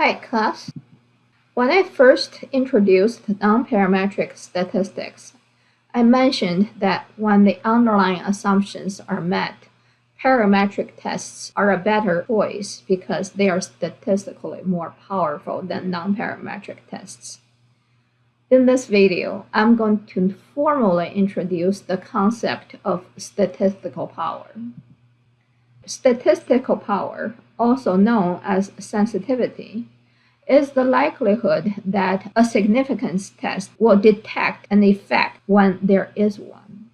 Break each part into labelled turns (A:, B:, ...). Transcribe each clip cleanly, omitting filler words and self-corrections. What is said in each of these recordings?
A: Hi class. When I first introduced nonparametric statistics, I mentioned that when the underlying assumptions are met, parametric tests are a better choice because they are statistically more powerful than nonparametric tests. In this video, I'm going to formally introduce the concept of statistical power. Statistical power, also known as sensitivity, is the likelihood that a significance test will detect an effect when there is one.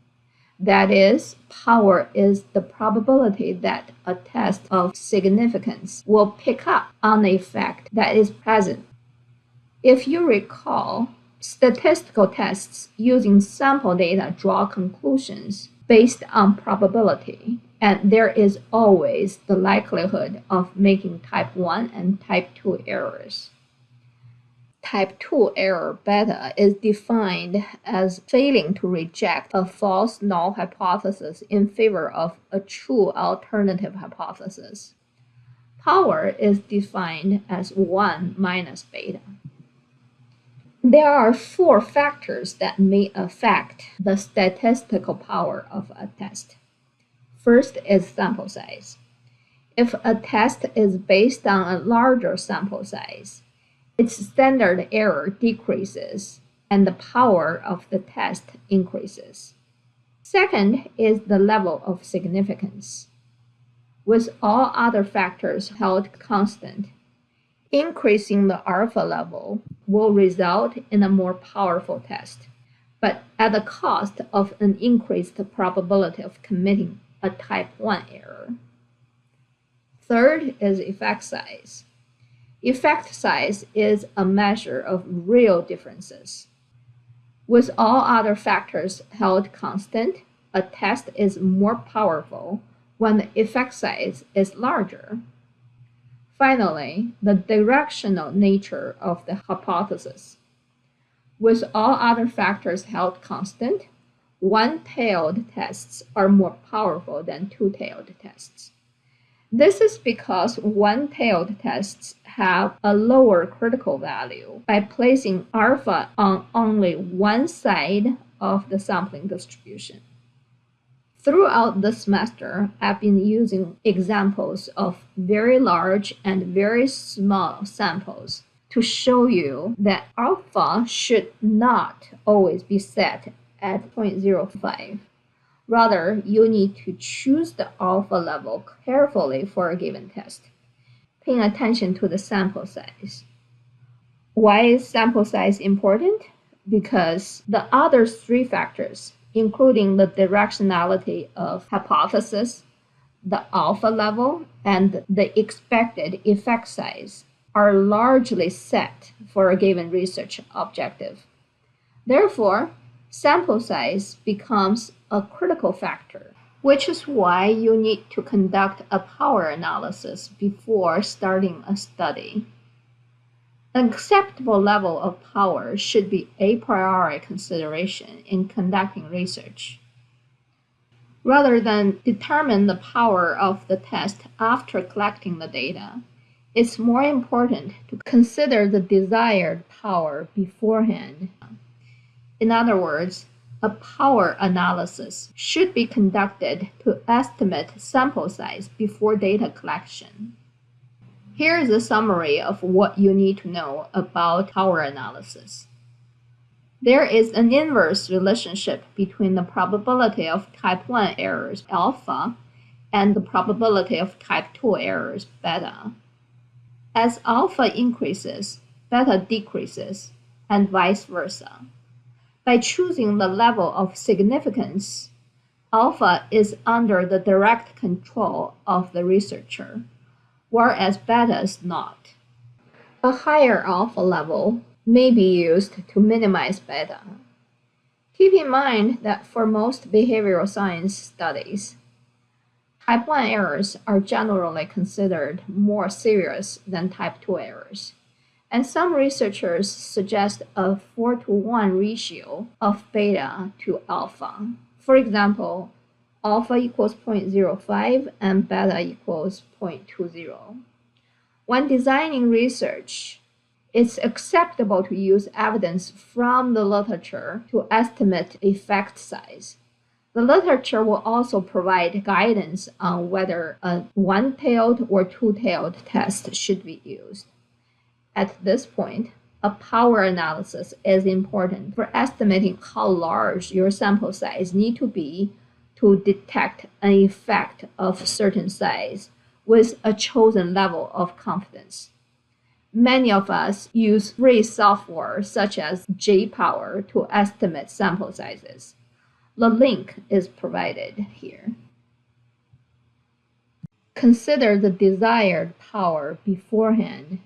A: That is, power is the probability that a test of significance will pick up on the effect that is present. If you recall, statistical tests using sample data draw conclusions based on probability, and there is always the likelihood of making type 1 and type 2 errors. Type 2 error beta is defined as failing to reject a false null hypothesis in favor of a true alternative hypothesis. Power is defined as 1 minus beta. There are 4 factors that may affect the statistical power of a test. First is sample size. If a test is based on a larger sample size, its standard error decreases and the power of the test increases. Second is the level of significance. With all other factors held constant, increasing the alpha level will result in a more powerful test, but at the cost of an increased probability of committing a type 1 error. Third is effect size. Effect size is a measure of real differences. With all other factors held constant, a test is more powerful when the effect size is larger. Finally, the directional nature of the hypothesis. With all other factors held constant, one-tailed tests are more powerful than two-tailed tests. This is because one-tailed tests have a lower critical value by placing alpha on only one side of the sampling distribution. Throughout the semester, I've been using examples of very large and very small samples to show you that alpha should not always be set at 0.05. Rather, you need to choose the alpha level carefully for a given test, paying attention to the sample size. Why is sample size important? Because the other 3 factors, including the directionality of hypothesis, the alpha level, and the expected effect size, are largely set for a given research objective. Therefore, sample size becomes a critical factor, which is why you need to conduct a power analysis before starting a study. An acceptable level of power should be a priori consideration in conducting research. Rather than determine the power of the test after collecting the data, it's more important to consider the desired power beforehand. In other words, a power analysis should be conducted to estimate sample size before data collection. Here is a summary of what you need to know about power analysis. There is an inverse relationship between the probability of type 1 errors alpha and the probability of type 2 errors beta. As alpha increases, beta decreases, and vice versa. By choosing the level of significance, alpha is under the direct control of the researcher, whereas beta is not. A higher alpha level may be used to minimize beta. Keep in mind that for most behavioral science studies, type 1 errors are generally considered more serious than type 2 errors. And some researchers suggest a 4-to-1 ratio of beta to alpha. For example, alpha equals 0.05 and beta equals 0.20. When designing research, it's acceptable to use evidence from the literature to estimate effect size. The literature will also provide guidance on whether a one-tailed or two-tailed test should be used. At this point, a power analysis is important for estimating how large your sample size need to be to detect an effect of certain size with a chosen level of confidence. Many of us use free software such as JPower to estimate sample sizes. The link is provided here. Consider the desired power beforehand